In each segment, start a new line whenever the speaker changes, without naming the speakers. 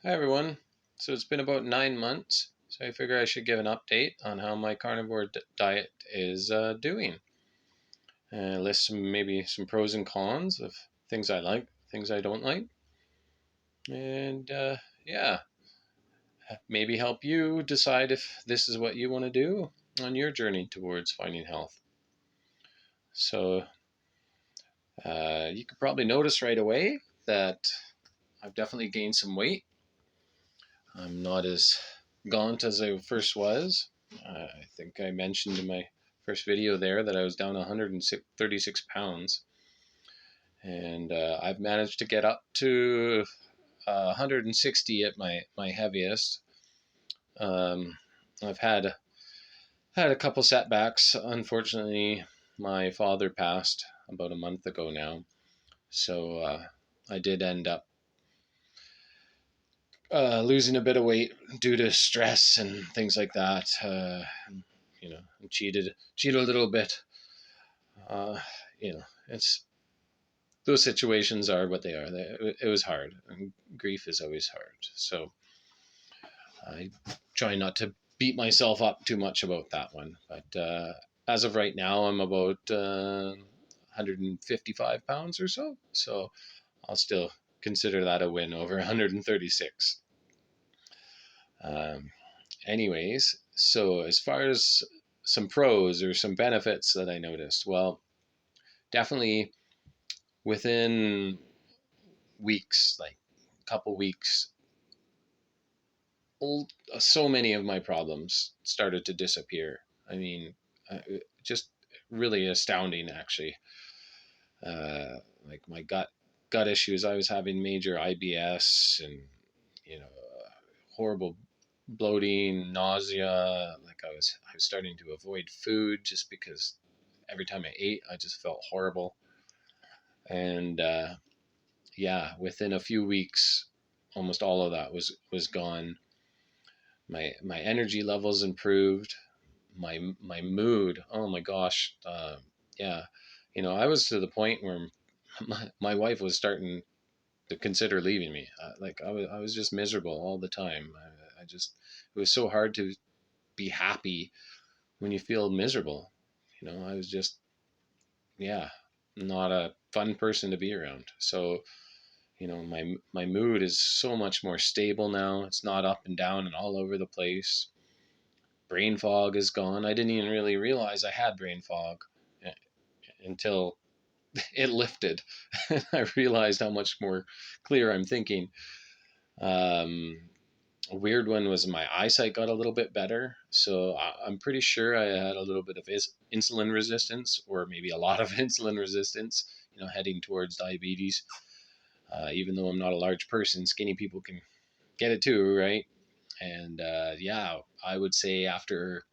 Hi everyone. So it's been about 9 months, so I figure I should give an update on how my carnivore diet is doing. List maybe some pros and cons of things I like, things I don't like, and yeah, maybe help you decide if this is what you want to do on your journey towards finding health. So you could probably notice right away that I've definitely gained some weight. I'm not as gaunt as I first was. I think I mentioned in my first video there that I was down 136 pounds. And I've managed to get up to 160 at my heaviest. Um, I've had a couple setbacks. Unfortunately, my father passed about a month ago now. So I did end up losing a bit of weight due to stress and things like that. Cheated a little bit. Uh, it's those situations are what they are. It was hard, and grief is always hard. So I try not to beat myself up too much about that one. But as of right now, I'm about 155 pounds or so. So I'll still consider that a win over 136. Um, Anyways, so as far as some pros or some benefits that I noticed, well, definitely within weeks, like a couple weeks, so many of my problems started to disappear. I mean, just really astounding, actually. Like my gut issues, I was having major IBS and horrible bloating, nausea. Like I was starting to avoid food just because every time I ate, I just felt horrible. And yeah, within a few weeks, almost all of that was gone. My energy levels improved. My mood. Oh my gosh. Yeah, I was to the point where my wife was starting to consider leaving me. Like I was just miserable all the time. I just it was so hard to be happy when you feel miserable. I was just, yeah, not a fun person to be around. So my mood is so much more stable now. It's not up and down and all over the place. Brain fog is gone. I didn't even really realize I had brain fog until it lifted. I realized how much more clear I'm thinking. Um, a weird one was my eyesight got a little bit better. So I'm pretty sure I had a little bit of insulin resistance, or maybe a lot of insulin resistance, heading towards diabetes. Even though I'm not a large person, skinny people can get it too, right? And yeah, I would say after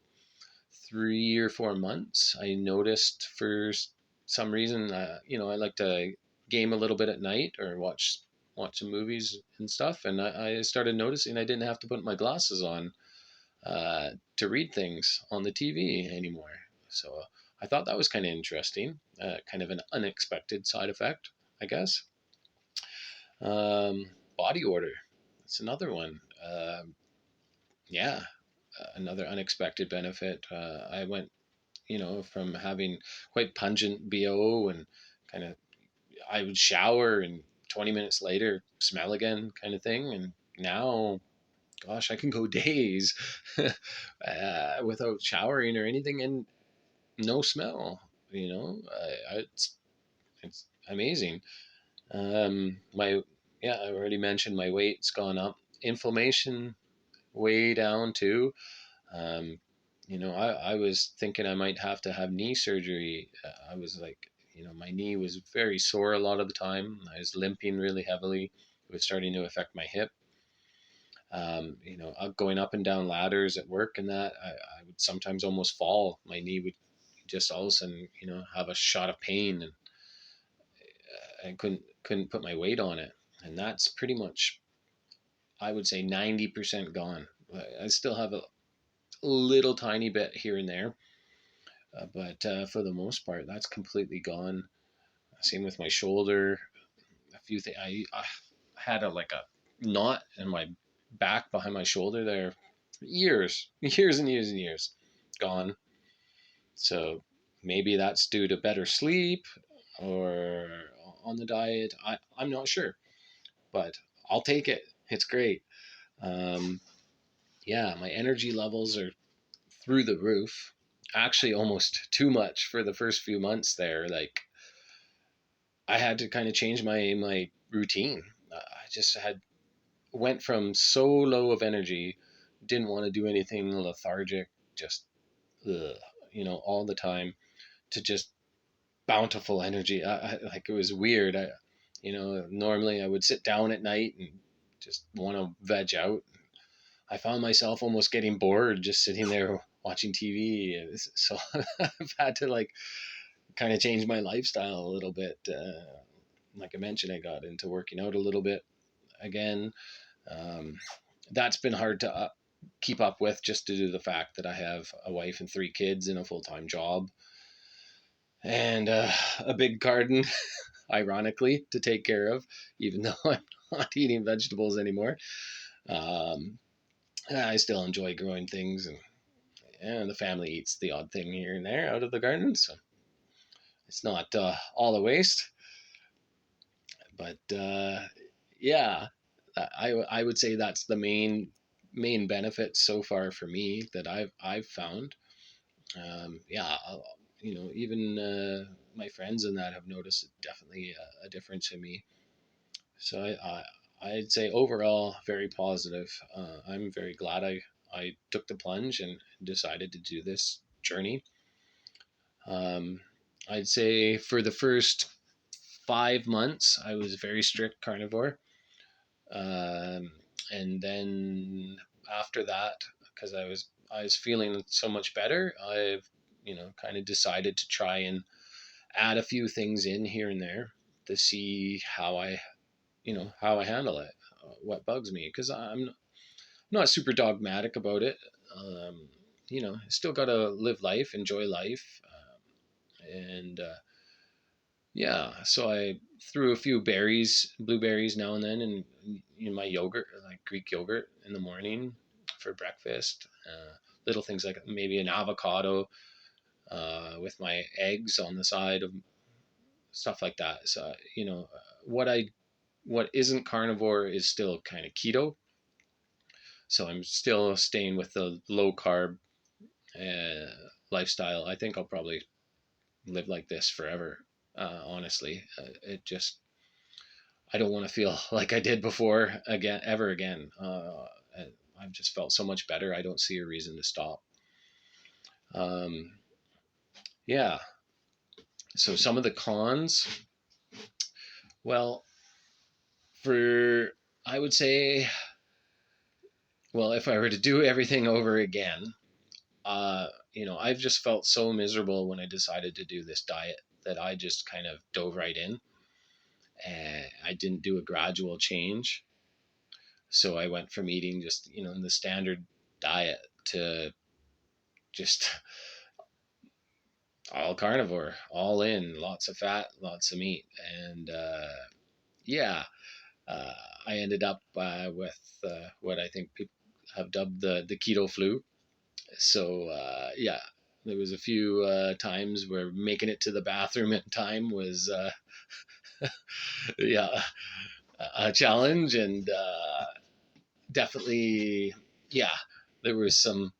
3 or 4 months, I noticed for some reason, I like to game a little bit at night or watch some movies and stuff, and I started noticing I didn't have to put my glasses on to read things on the TV anymore. So I thought that was kind of interesting, kind of an unexpected side effect, I guess. Body odor. That's another one. Yeah, another unexpected benefit. I went, from having quite pungent BO and kind of, I would shower and 20 minutes later smell again kind of thing. And now, gosh, I can go days without showering or anything and no smell, it's amazing. My Yeah, I already mentioned my weight's gone up. Inflammation way down too. Um, I was thinking I might have to have knee surgery. I was like, my knee was very sore a lot of the time. I was limping really heavily. It was starting to affect my hip. Going up and down ladders at work and that, I would sometimes almost fall. My knee would just all of a sudden, have a shot of pain, and I couldn't put my weight on it. And that's pretty much, I would say, 90% gone. I still have a little tiny bit here and there, but for the most part, that's completely gone. Same with my shoulder. A few things. I had a knot in my back behind my shoulder there, years, years and years and years, gone. So maybe that's due to better sleep or on the diet. I'm not sure, but I'll take it. It's great. Um, yeah, my energy levels are through the roof. Actually, almost too much for the first few months there. Like, I had to kind of change my routine. I just had went from so low of energy, didn't want to do anything, lethargic, just ugh, all the time, to just bountiful energy. Like, it was weird. Normally I would sit down at night and just want to veg out. I found myself almost getting bored just sitting there watching TV. So I've had to like kind of change my lifestyle a little bit. Like I mentioned, I got into working out a little bit again. Um, that's been hard to keep up with, just due to the fact that I have a wife and 3 kids and a full-time job and a big garden, ironically, to take care of, even though I'm not eating vegetables anymore. Um, I still enjoy growing things, and the family eats the odd thing here and there out of the garden, so it's not all a waste. But yeah, I would say that's the main benefit so far for me that I've found. Yeah, even my friends and that have noticed definitely a difference in me. So I'd say overall very positive. I'm very glad I took the plunge and decided to do this journey. Um, I'd say for the first 5 months I was very strict carnivore. Um, and then after that, because I was feeling so much better, I've kind of decided to try and add a few things in here and there to see how I handle it, what bugs me, because I'm not super dogmatic about it. Um, still gotta live life, enjoy life, and yeah. So I threw a few berries, blueberries now and then, in my yogurt, like Greek yogurt, in the morning for breakfast. Little things like maybe an avocado with my eggs on the side, of stuff like that. So what I what isn't carnivore is still kind of keto. So I'm still staying with the low carb lifestyle. I think I'll probably live like this forever. Honestly, it just I don't want to feel like I did before again, ever again. I've just felt so much better. I don't see a reason to stop. Um, yeah. So some of the cons, well, for I would say, well, if I were to do everything over again, I've just felt so miserable when I decided to do this diet that I just kind of dove right in, and I didn't do a gradual change. So I went from eating just, the standard diet to just all carnivore, all in, lots of fat, lots of meat. And yeah, uh, I ended up with what I think people have dubbed the keto flu. So yeah, there was a few times where making it to the bathroom in time was yeah, a challenge, and definitely, yeah, there was some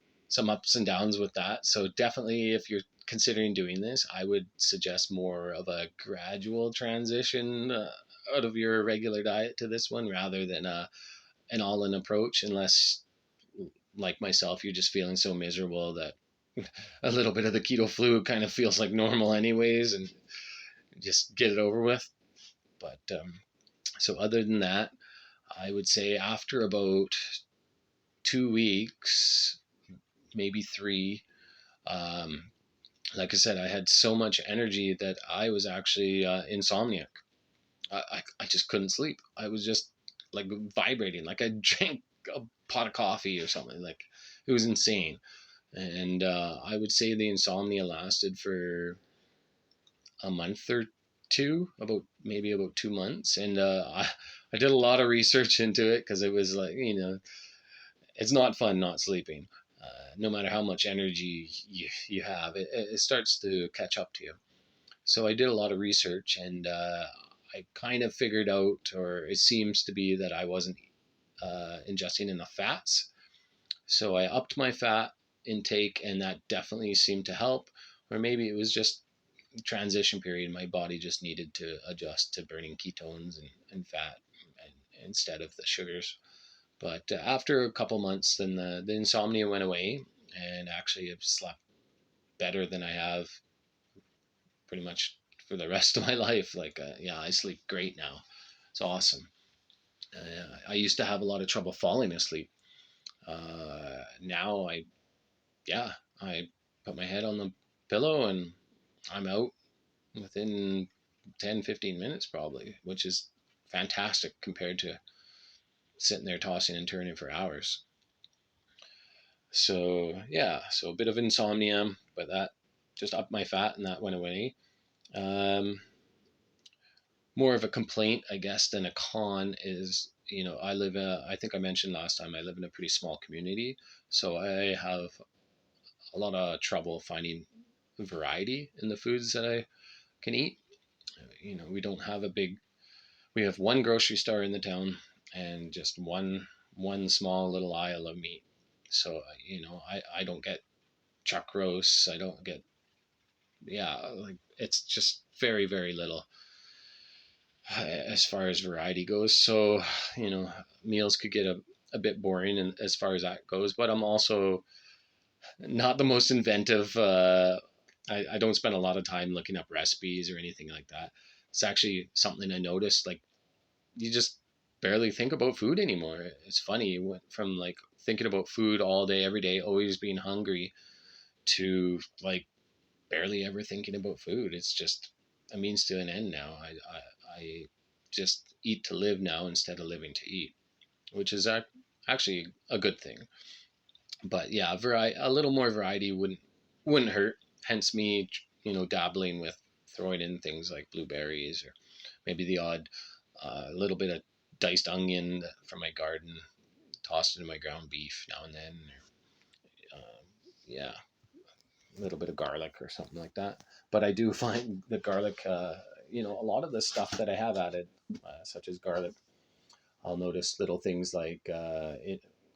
ups and downs with that. So definitely, if you're considering doing this, I would suggest more of a gradual transition out of your regular diet to this one, rather than an all-in approach, unless, like myself, you're just feeling so miserable that a little bit of the keto flu kind of feels like normal anyways, and just get it over with. But so other than that, I would say after about 2 weeks, maybe 3, um, like I said, I had so much energy that I was actually insomniac. I just couldn't sleep. I was just like vibrating, like I drank a pot of coffee or something. Like, it was insane. And I would say the insomnia lasted for a month or to, about maybe about 2 months, and I did a lot of research into it because it was like, it's not fun not sleeping. No matter how much energy you have, it starts to catch up to you. So I did a lot of research, and I kind of figured out, or it seems to be that I wasn't ingesting enough fats. So I upped my fat intake, and that definitely seemed to help. Or maybe it was just transition period. My body just needed to adjust to burning ketones and fat and, instead of the sugars. But after a couple months, then the insomnia went away, and actually I've slept better than I have pretty much for the rest of my life. Like, yeah, I sleep great now. It's awesome. I used to have a lot of trouble falling asleep. Now yeah, I put my head on the pillow and I'm out within 10, 15 minutes probably, which is fantastic compared to sitting there tossing and turning for hours. So yeah, so a bit of insomnia, but that just upped my fat and that went away. Um, More of a complaint, I guess, than a con is, I think I mentioned last time, I live in a pretty small community. So I have a lot of trouble finding variety in the foods that I can eat. We don't have we have one grocery store in the town and just one small little aisle of meat. So, I don't get chuck roasts. I don't get, yeah, like it's just very, very little as far as variety goes. So, you know, meals could get a bit boring and as far as that goes, but I'm also not the most inventive. I don't spend a lot of time looking up recipes or anything like that. It's actually something I noticed. Like, you just barely think about food anymore. It's funny. You went from like thinking about food all day, every day, always being hungry, to like barely ever thinking about food. It's just a means to an end now. I just eat to live now instead of living to eat, which is actually a good thing. But yeah, a little more variety wouldn't hurt. Hence me, dabbling with throwing in things like blueberries or maybe the odd little bit of diced onion from my garden, tossed into my ground beef now and then. Or, yeah, a little bit of garlic or something like that. But I do find the garlic, a lot of the stuff that I have added, such as garlic, I'll notice little things like a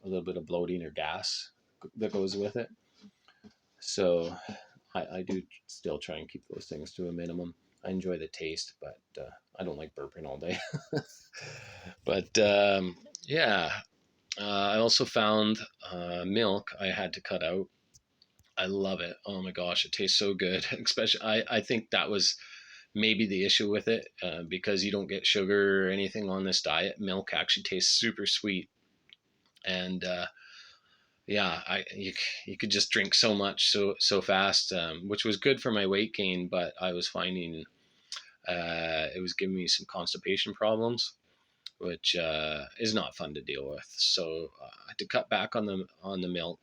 little bit of bloating or gas that goes with it. So I do still try and keep those things to a minimum. I enjoy the taste, but I don't like burping all day. But yeah, I also found milk I had to cut out. I love it. Oh my gosh, it tastes so good. Especially, I think that was maybe the issue with it, because you don't get sugar or anything on this diet. Milk actually tastes super sweet, and yeah, you could just drink so much so fast, which was good for my weight gain. But I was finding it was giving me some constipation problems, which is not fun to deal with. So I had to cut back on the milk.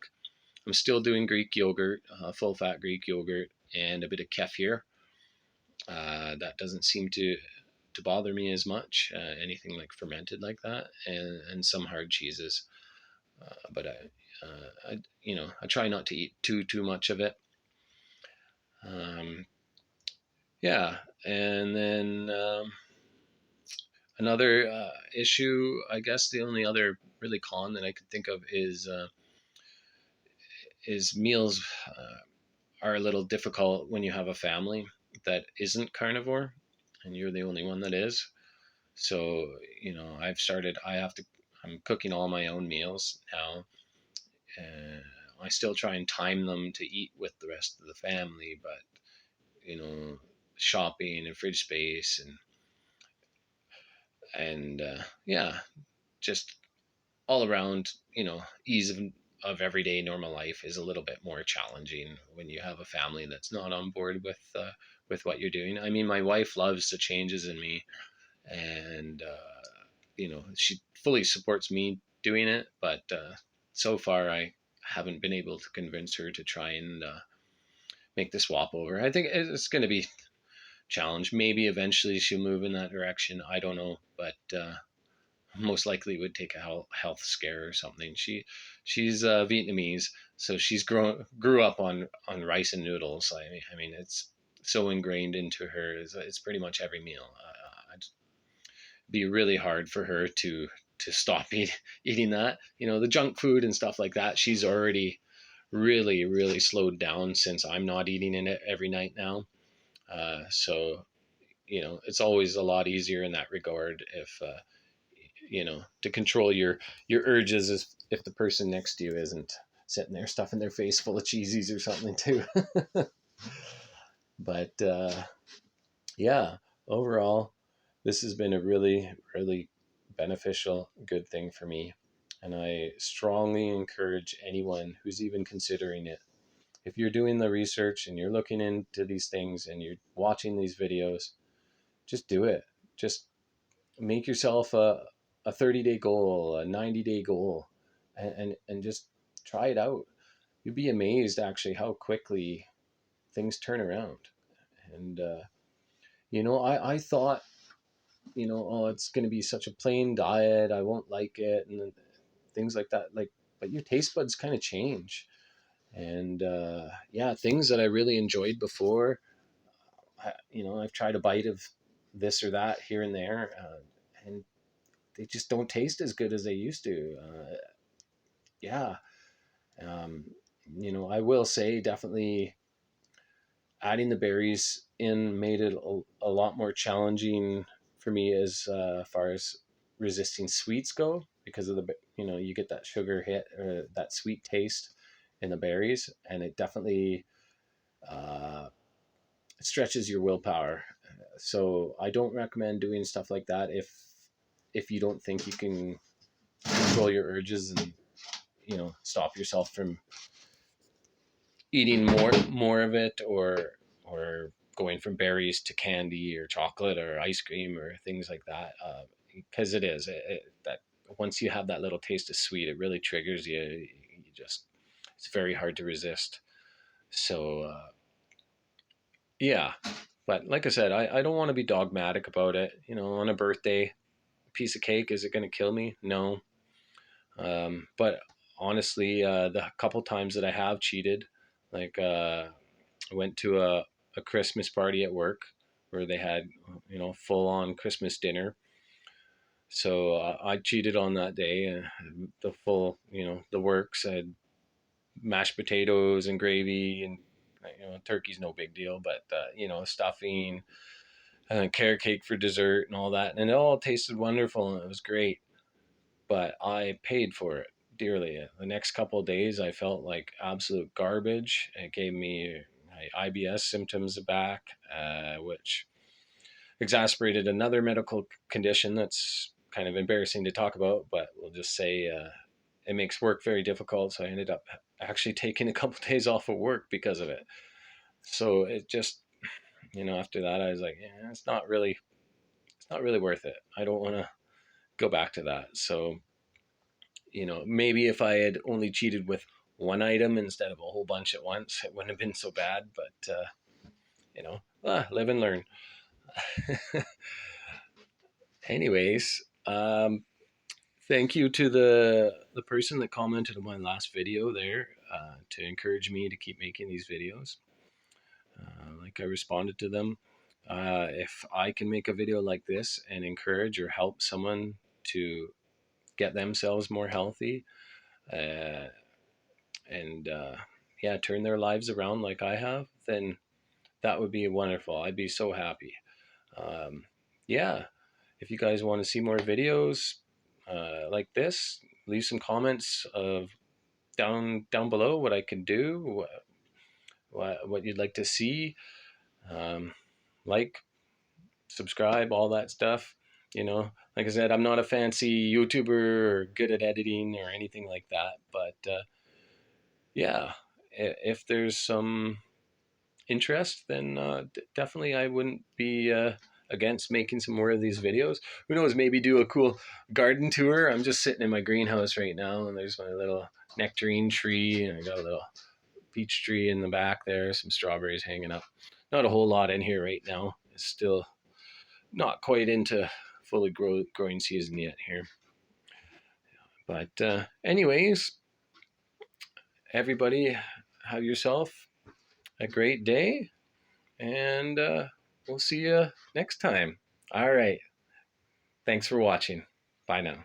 I'm still doing Greek yogurt, full fat Greek yogurt, and a bit of kefir. That doesn't seem to bother me as much. Anything like fermented like that, and some hard cheeses. But I try not to eat too much of it. Um, yeah, and then another issue, I guess the only other really con that I could think of is meals are a little difficult when you have a family that isn't carnivore, and you're the only one that is. So, I'm cooking all my own meals now. And I still try and time them to eat with the rest of the family, but, you know, shopping and fridge space and yeah, just all around, ease of everyday normal life is a little bit more challenging when you have a family that's not on board with what you're doing. I mean, my wife loves the changes in me, and she fully supports me doing it, but so far I haven't been able to convince her to try and make the swap over. I think it's going to be challenge. Maybe eventually she'll move in that direction. I don't know, but most likely would take a health scare or something. She's Vietnamese, so grew up on rice and noodles. I mean, it's so ingrained into her. It's pretty much every meal. It'd be really hard for her to stop eating that. The junk food and stuff like that. She's already really slowed down since I'm not eating it every night now. So it's always a lot easier in that regard if to control your urges if the person next to you isn't sitting there stuffing their face full of cheesies or something too. But yeah, overall, this has been a really beneficial, good thing for me. And I strongly encourage anyone who's even considering it. If you're doing the research and you're looking into these things and you're watching these videos, just do it. Just make yourself a 30-day goal, a 90-day goal, and just try it out. You'd be amazed actually how quickly things turn around. And, I thought, oh, it's going to be such a plain diet. I won't like it. And things like that. But your taste buds kind of change. And yeah, things that I really enjoyed before, I've tried a bite of this or that here and there. And they just don't taste as good as they used to. Yeah. Um, I will say definitely adding the berries in made it a lot more challenging for me as far as resisting sweets go, because of you get that sugar hit or that sweet taste in the berries, and it definitely uh, stretches your willpower. So I don't recommend doing stuff like that if you don't think you can control your urges and stop yourself from eating more of it, or going from berries to candy or chocolate or ice cream or things like that, because that once you have that little taste of sweet, it really triggers you. You just It's very hard to resist. So yeah, but like I said, I don't want to be dogmatic about it. On a birthday, a piece of cake, is it going to kill me? No. But honestly, the couple times that I have cheated, like I went to a Christmas party at work where they had, full on Christmas dinner. So I cheated on that day. The full, the works. I had mashed potatoes and gravy, and turkey's no big deal, but stuffing, carrot cake for dessert and all that, and it all tasted wonderful and it was great. But I paid for it dearly. The next couple of days, I felt like absolute garbage. It gave me my IBS symptoms back, which exacerbated another medical condition that's kind of embarrassing to talk about, but we'll just say it makes work very difficult. So I ended up actually taking a couple of days off of work because of it. So it just, after that, I was like, yeah, it's not really worth it. I don't want to go back to that. So maybe if I had only cheated with one item instead of a whole bunch at once, it wouldn't have been so bad. But live and learn. Anyways, thank you to the person that commented on my last video there, to encourage me to keep making these videos. Like, I responded to them. If I can make a video like this and encourage or help someone to get themselves more healthy, uh, and yeah, turn their lives around like I have, then that would be wonderful. I'd be so happy. Um, yeah, if you guys want to see more videos like this, leave some comments of down below what I can do, what you'd like to see. Um, like, subscribe, all that stuff. Like I said, I'm not a fancy YouTuber or good at editing or anything like that, but yeah, if there's some interest, then definitely I wouldn't be against making some more of these videos. Who knows, maybe do a cool garden tour. I'm just sitting in my greenhouse right now, and there's my little nectarine tree, and I got a little peach tree in the back there, some strawberries hanging up. Not a whole lot in here right now.
It's still not quite into fully growing season yet here. But anyways, everybody, have yourself a great day, and we'll see you next time. All right. Thanks for watching. Bye now.